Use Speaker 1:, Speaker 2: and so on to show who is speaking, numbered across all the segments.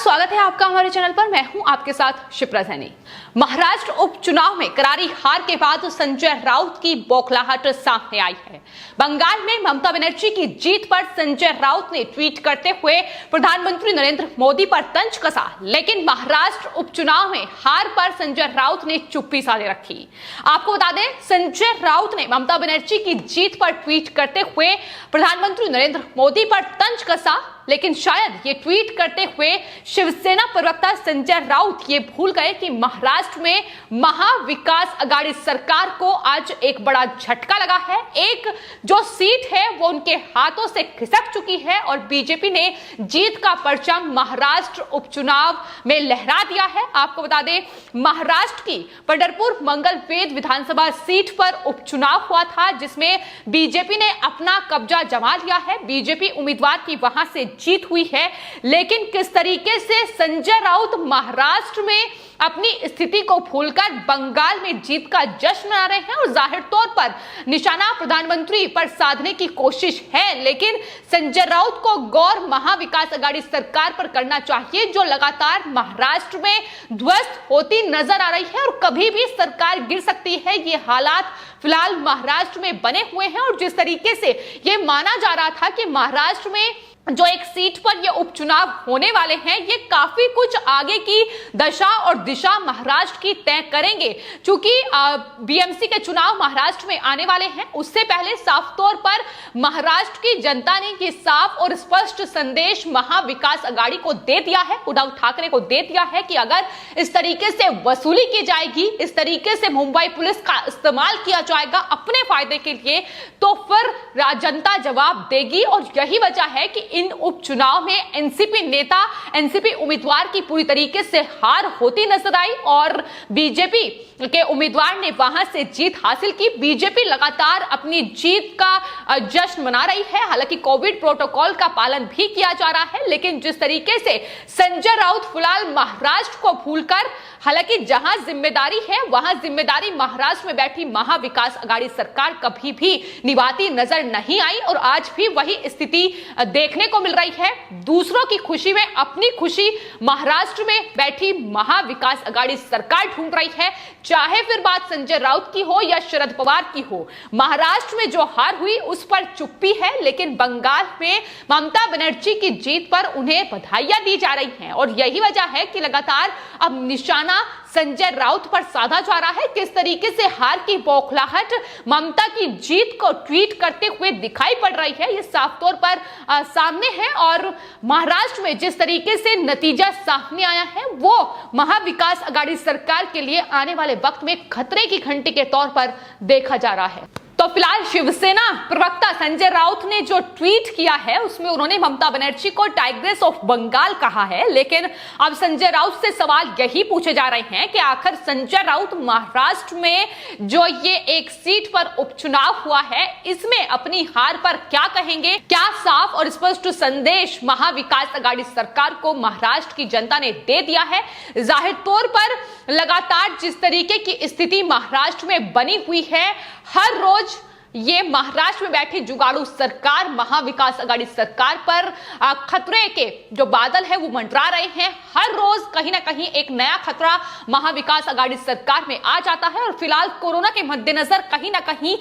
Speaker 1: स्वागत है आपका हमारे चैनल पर। मैं हूं आपके साथ शिप्रा सैनी। महाराष्ट्र उपचुनाव में करारी हार के बाद संजय राउत की बौखलाहट सामने आई है। बंगाल में ममता बनर्जी की जीत पर संजय राउत ने ट्वीट करते हुए प्रधानमंत्री नरेंद्र मोदी पर तंज कसा, लेकिन महाराष्ट्र उपचुनाव में हार पर संजय राउत ने चुप्पी साधे रखी। आपको बता दें, संजय राउत ने ममता बनर्जी की जीत पर ट्वीट करते हुए प्रधानमंत्री नरेंद्र मोदी पर तंज कसा, लेकिन शायद ये ट्वीट करते हुए शिवसेना प्रवक्ता संजय राउत ये भूल गए कि महाराष्ट्र में महाविकास आघाड़ी सरकार को आज एक बड़ा झटका लगा है। एक जो सीट है वो उनके हाथों से खिसक चुकी है और बीजेपी ने जीत का परचम महाराष्ट्र उपचुनाव में लहरा दिया है। आपको बता दें, महाराष्ट्र की पंढरपुर मंगलवेद विधानसभा सीट पर उपचुनाव हुआ था, जिसमें बीजेपी ने अपना कब्जा जमा लिया है। बीजेपी उम्मीदवार की वहां से जीत हुई है, लेकिन किस तरीके से संजय राउत महाराष्ट्र में अपनी स्थिति को भूलकर बंगाल में जीत का जश्न मना रहे हैं और जाहिर तौर पर निशाना प्रधानमंत्री पर साधने की कोशिश है, लेकिन संजय राउत को गौर महाविकास आघाड़ी सरकार पर करना चाहिए, जो लगातार महाराष्ट्र में ध्वस्त होती नजर आ रही है और कभी भी सरकार गिर सकती है। ये हालात फिलहाल महाराष्ट्र में बने हुए हैं और जिस तरीके से ये माना जा रहा था कि महाराष्ट्र में जो एक सीट पर ये उपचुनाव होने वाले हैं, ये काफी कुछ आगे की दशा और दिशा महाराष्ट्र की तय करेंगे। क्योंकि बीएमसी के चुनाव महाराष्ट्र में आने वाले हैं, उससे पहले साफ तौर पर महाराष्ट्र की जनता ने ये साफ और स्पष्ट संदेश महाविकास आघाड़ी को दे दिया है, उद्धव ठाकरे को दे दिया है कि अगर इस तरीके से वसूली की जाएगी, इस तरीके से मुंबई पुलिस का इस्तेमाल किया जाएगा अपने फायदे के लिए, तो फिर जनता जवाब देगी। और यही वजह है कि इन उपचुनाव में एनसीपी नेता, एनसीपी उम्मीदवार की पूरी तरीके से हार होती नजर आई और बीजेपी के उम्मीदवार ने वहां से जीत हासिल की। बीजेपी लगातार अपनी जीत का जश्न मना रही है, हालांकि कोविड प्रोटोकॉल का पालन भी किया जा रहा है, लेकिन जिस तरीके से संजय राउत फिलहाल महाराष्ट्र को भूलकर, हालांकि जहां जिम्मेदारी है वहां जिम्मेदारी महाराष्ट्र में बैठी महाविकास आघाड़ी सरकार कभी भी निभाती नजर नहीं आई और आज भी वही स्थिति देखने को मिल रही है। दूसरों की खुशी में अपनी खुशी महाराष्ट्र में बैठी महाविकास आघाड़ी सरकार ढूंढ रही है, चाहे फिर बात संजय राउत की हो या शरद पवार की हो। महाराष्ट्र में जो हार हुई उस पर चुप्पी है, लेकिन बंगाल में ममता बनर्जी की जीत पर उन्हें बधाइयां दी जा रही हैं और यही वजह है कि लगातार अब निशाना संजय राउत पर साधा जा रहा है। किस तरीके से हार की बौखलाहट ममता की जीत को ट्वीट करते हुए दिखाई पड़ रही है, ये साफ तौर पर सामने है और महाराष्ट्र में जिस तरीके से नतीजा सामने आया है वो महाविकास आघाड़ी सरकार के लिए आने वाले वक्त में खतरे की घंटी के तौर पर देखा जा रहा है। तो फिलहाल शिवसेना प्रवक्ता संजय राउत ने जो ट्वीट किया है उसमें उन्होंने ममता बनर्जी को टाइग्रेस ऑफ बंगाल कहा है, लेकिन अब संजय राउत से सवाल यही पूछे जा रहे हैं कि आखिर संजय राउत महाराष्ट्र में जो ये एक सीट पर उपचुनाव हुआ है इसमें अपनी हार पर क्या कहेंगे? क्या साफ और स्पष्ट संदेश महाविकास आघाड़ी सरकार को महाराष्ट्र की जनता ने दे दिया है? जाहिर तौर पर लगातार जिस तरीके की स्थिति महाराष्ट्र में बनी हुई है, हर रोज ये महाराष्ट्र में बैठी जुगाड़ू सरकार महाविकास आघाड़ी सरकार पर खतरे के जो बादल है वो मंडरा रहे हैं। हर रोज कहीं ना कहीं एक नया खतरा महाविकास आघाड़ी सरकार में आ जाता है और फिलहाल कोरोना के मद्देनजर कहीं ना कहीं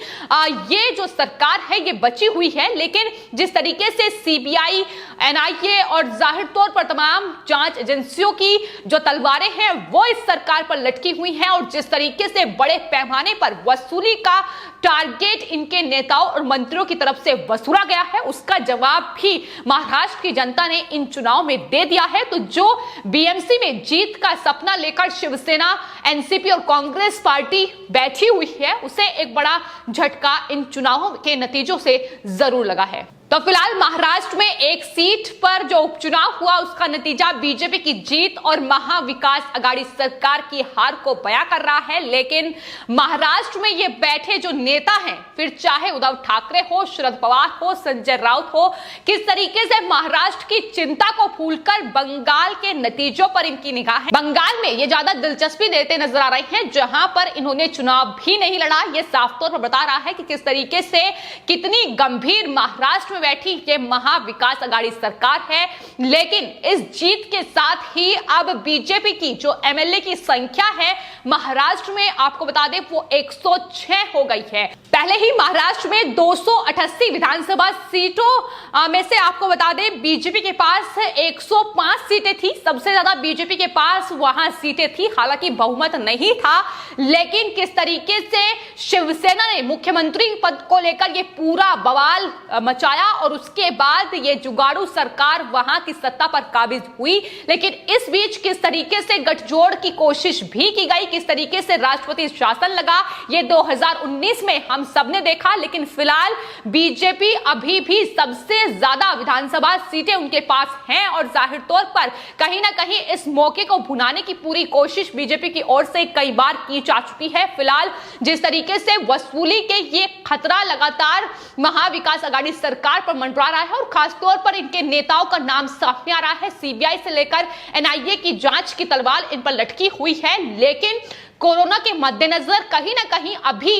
Speaker 1: ये जो सरकार है ये बची हुई है, लेकिन जिस तरीके से सीबीआई, एनआईए और जाहिर तौर पर तमाम जांच एजेंसियों की जो तलवारें हैं वो इस सरकार पर लटकी हुई हैं और जिस तरीके से बड़े पैमाने पर वसूली का टारगेट इनके नेताओं और मंत्रियों की तरफ से वसूला गया है, उसका जवाब भी महाराष्ट्र की जनता ने इन चुनाव में दे दिया है। तो जो बीएमसी में जीत का सपना लेकर शिवसेना, एनसीपी और कांग्रेस पार्टी बैठी हुई है, उसे एक बड़ा झटका इन चुनावों के नतीजों से जरूर लगा है। तो फिलहाल महाराष्ट्र में एक सीट पर जो उपचुनाव हुआ उसका नतीजा बीजेपी की जीत और महाविकास आघाड़ी सरकार की हार को बयां कर रहा है, लेकिन महाराष्ट्र में ये बैठे जो नेता हैं, फिर चाहे उद्धव ठाकरे हो, शरद पवार हो, संजय राउत हो, किस तरीके से महाराष्ट्र की चिंता को भूलकर बंगाल के नतीजों पर इनकी निगाह है। बंगाल में ये ज्यादा दिलचस्पी देते नजर आ रहे हैं, जहां पर इन्होंने चुनाव भी नहीं लड़ा। ये साफ तौर पर बता रहा है कि किस तरीके से कितनी गंभीर महाराष्ट्र में में बैठी ये महाविकास अघाड़ी सरकार है, लेकिन इस जीत के साथ ही अब बीजेपी की जो एमएलए की संख्या है महाराष्ट्र में, आपको बता दें, वो 106 हो गई है। पहले ही महाराष्ट्र में 288 विधानसभा सीटों में से आपको बता दें बीजेपी के पास 105 सीटें थी। सबसे ज्यादा बीजेपी के पास वहां सीटें थी, हालांकि बहुमत नहीं था, लेकिन किस तरीके से शिवसेना ने मुख्यमंत्री पद को लेकर ये पूरा बवाल मचाया और उसके बाद ये जुगाड़ू सरकार वहां की सत्ता पर काबिज हुई। लेकिन इस बीच किस तरीके से गठजोड़ की कोशिश भी की गई, किस तरीके से राष्ट्रपति शासन लगा, ये 2019 में हम सबने देखा। लेकिन फिलहाल बीजेपी अभी भी सबसे ज्यादा विधानसभा सीटें उनके पास हैं और जाहिर तौर पर कहीं ना कहीं इस मौके को भुनाने की पूरी कोशिश बीजेपी की ओर से कई बार की जा चुकी है। फिलहाल जिस तरीके से वसूली के ये खतरा लगातार महाविकास अघाड़ी सरकार पर मंडरा रहा है और खासतौर पर इनके नेताओं का नाम सामने आ रहा है। सीबीआई से लेकर एनआईए की जांच की तलवार इन पर लटकी हुई है, लेकिन कोरोना के मद्देनजर कहीं ना कहीं अभी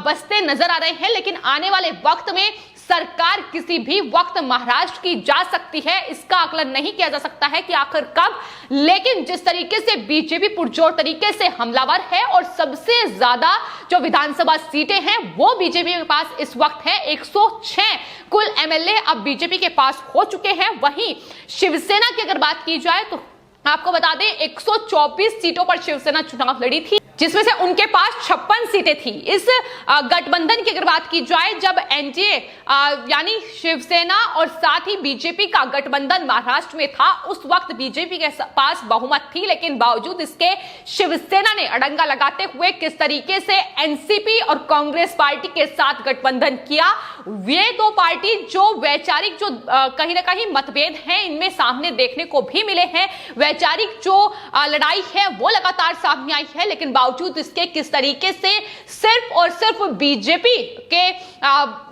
Speaker 1: बसते नजर आ रहे हैं। लेकिन आने वाले वक्त में सरकार किसी भी वक्त महाराष्ट्र की जा सकती है, इसका आकलन नहीं किया जा सकता है कि आखिर कब। लेकिन जिस तरीके से बीजेपी पुरजोर तरीके से हमलावर है और सबसे ज्यादा जो विधानसभा सीटें हैं वो बीजेपी के पास इस वक्त है, 106 कुल एमएलए अब बीजेपी के पास हो चुके हैं। वहीं शिवसेना की अगर बात की जाए तो आपको बता दें 124 सीटों पर शिवसेना चुनाव लड़ी थी, जिसमें से उनके पास 56 सीटें थी। इस गठबंधन की अगर बात की जाए, जब एनडीए यानी शिवसेना और साथ ही बीजेपी का गठबंधन महाराष्ट्र में था, उस वक्त बीजेपी के पास बहुमत थी, लेकिन बावजूद इसके शिवसेना ने अड़ंगा लगाते हुए किस तरीके से एनसीपी और कांग्रेस पार्टी के साथ गठबंधन किया। ये दो पार्टी जो वैचारिक जो कहीं ना कहीं मतभेद हैं इनमें सामने देखने को भी मिले हैं, वैचारिक जो लड़ाई है वो लगातार सामने आई है, लेकिन बावजूद इसके किस तरीके से सिर्फ और सिर्फ बीजेपी के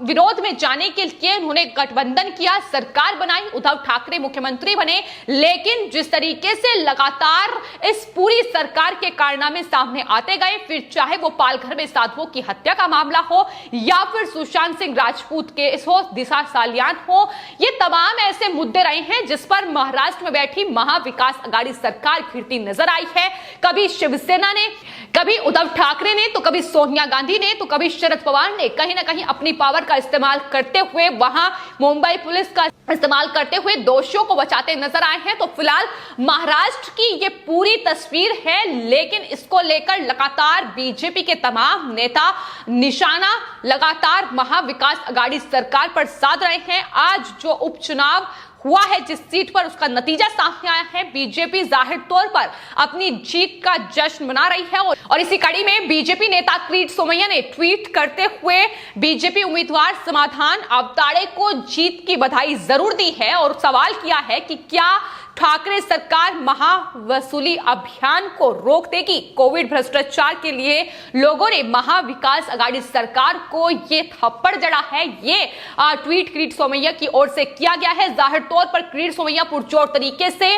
Speaker 1: विरोध में जाने के लिए उन्होंने गठबंधन किया, सरकार बनाई, उद्धव ठाकरे मुख्यमंत्री बने। लेकिन जिस तरीके से लगातार इस पूरी सरकार के कारनामे सामने आते गए, फिर चाहे वो पालघर में साधुओं की हत्या का मामला हो या फिर सुशांत सिंह राजपूत केस हो, दिशा सालियान हो, ये तमाम ऐसे मुद्दे रहे हैं जिस पर महाराष्ट्र में बैठी महाविकास अघाड़ी सरकार फिरती नजर आई है। कभी शिवसेना ने, कभी उद्धव ठाकरे ने, तो कभी सोनिया गांधी ने, तो कभी शरद पवार ने कहीं ना कहीं अपनी पावर का इस्तेमाल करते हुए वहां मुंबई पुलिस का इस्तेमाल करते हुए दोषियों को बचाते नजर आए हैं। तो फिलहाल महाराष्ट्र की ये पूरी तस्वीर है, लेकिन इसको लेकर लगातार बीजेपी के तमाम नेता निशाना लगातार महाविकास अघाड़ी सरकार पर साध रहे हैं। आज जो उपचुनाव हुआ है जिस सीट पर, उसका नतीजा सामने आया है। बीजेपी जाहिर तौर पर अपनी जीत का जश्न मना रही है और इसी कड़ी में बीजेपी नेता किरीट सोमैया ने ट्वीट करते हुए बीजेपी उम्मीदवार समाधान अवताड़े को जीत की बधाई जरूर दी है और सवाल किया है कि क्या ठाकरे सरकार महावसूली अभियान को रोक देगी। कोविड भ्रष्टाचार के लिए लोगों ने महाविकास अघाड़ी सरकार को ये थप्पड़ जड़ा है। ये ट्वीट किरीट सोमैया की ओर से किया गया है। जाहिर तौर पर किरीट सोमैया पुरजोर तरीके से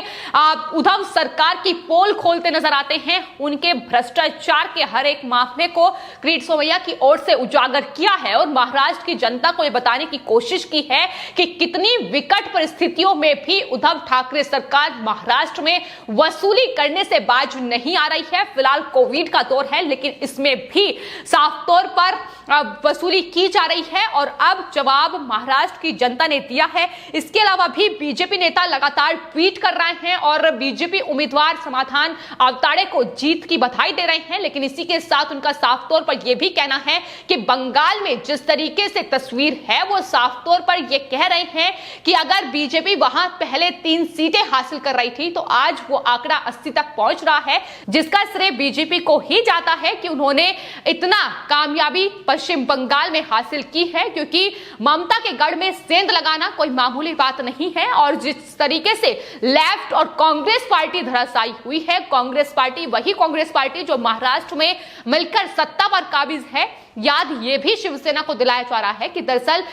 Speaker 1: उद्धव सरकार की पोल खोलते नजर आते हैं। उनके भ्रष्टाचार के हर एक मामले को किरीट सोमैया की ओर से उजागर किया है और महाराष्ट्र की जनता को यह बताने की कोशिश की है कि कितनी विकट परिस्थितियों में भी उद्धव ठाकरे सरकार महाराष्ट्र में वसूली करने से बाज नहीं आ रही है। फिलहाल कोविड का दौर है, लेकिन इसमें भी साफ तौर पर वसूली की जा रही है और अब जवाब महाराष्ट्र की जनता ने दिया है। इसके अलावा भी बीजेपी नेता लगातार ट्वीट कर रहे हैं और बीजेपी उम्मीदवार समाधान अवताड़े को जीत की बधाई दे रहे हैं। लेकिन इसी के साथ उनका साफ तौर पर यह भी कहना है कि बंगाल में जिस तरीके से तस्वीर है वो साफ तौर पर यह कह रहे हैं कि अगर बीजेपी वहां पहले 3 सीटें हासिल कर रही थी तो आज वो आंकड़ा 80 तक पहुंच रहा है, जिसका श्रेय बीजेपी को ही जाता है कि उन्होंने इतना कामयाबी पश्चिम बंगाल में हासिल की है। क्योंकि ममता के गढ़ में सेंध लगाना कोई मामूली बात नहीं है और जिस तरीके से लेफ्ट और कांग्रेस पार्टी धराशायी हुई है, कांग्रेस पार्टी वही कांग्रेस पार्टी जो महाराष्ट्र में मिलकर सत्ता पर काबिज है। याद ये भी शिवसेना को दिलाया जा रहा है कि दरअसल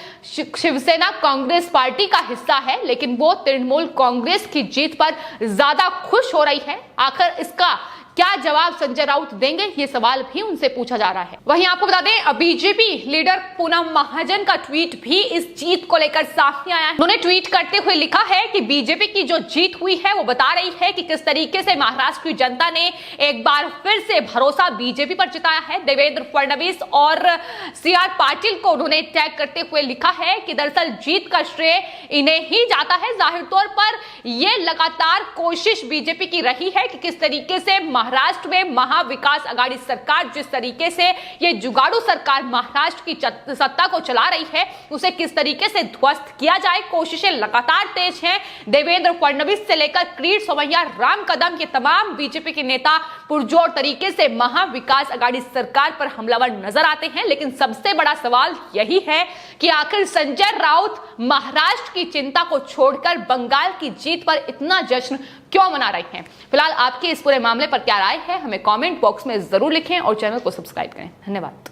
Speaker 1: शिवसेना कांग्रेस पार्टी का हिस्सा है, लेकिन वो तृणमूल कांग्रेस की जीत पर ज्यादा खुश हो रही है। आखिर इसका क्या जवाब संजय राउत देंगे, ये सवाल भी उनसे पूछा जा रहा है। वहीं आपको बता दें, बीजेपी लीडर पूनम महाजन का ट्वीट भी इस जीत को लेकर सामने आया है। उन्होंने ट्वीट करते हुए लिखा है कि बीजेपी की जो जीत हुई है वो बता रही है कि किस तरीके से महाराष्ट्र की जनता ने एक बार फिर से भरोसा बीजेपी पर जताया है। देवेंद्र फडणवीस और CR पाटिल को उन्होंने टैग करते हुए लिखा है कि दरअसल जीत का श्रेय इन्हें ही जाता है। जाहिर तौर पर यह लगातार कोशिश बीजेपी की रही है कि किस तरीके से महाराष्ट्र में महाविकास आघाड़ी सरकार, जिस तरीके से ये जुगाड़ू सरकार महाराष्ट्र की सत्ता को चला रही है, उसे किस तरीके से ध्वस्त किया जाए। कोशिशें लगातार तेज हैं। देवेंद्र फडणवीस से लेकर किरीट सोमैया, राम कदम, ये तमाम बीजेपी के नेता पुरजोर तरीके से महाविकास आघाड़ी सरकार पर हमलावर नजर आते हैं। लेकिन सबसे बड़ा सवाल यही है कि आखिर संजय राउत महाराष्ट्र की चिंता को छोड़कर बंगाल की जीत पर इतना जश्न क्यों मना रहे हैं। फिलहाल आपके इस पूरे मामले पर क्या राय है, हमें कमेंट बॉक्स में जरूर लिखें और चैनल को सब्सक्राइब करें। धन्यवाद।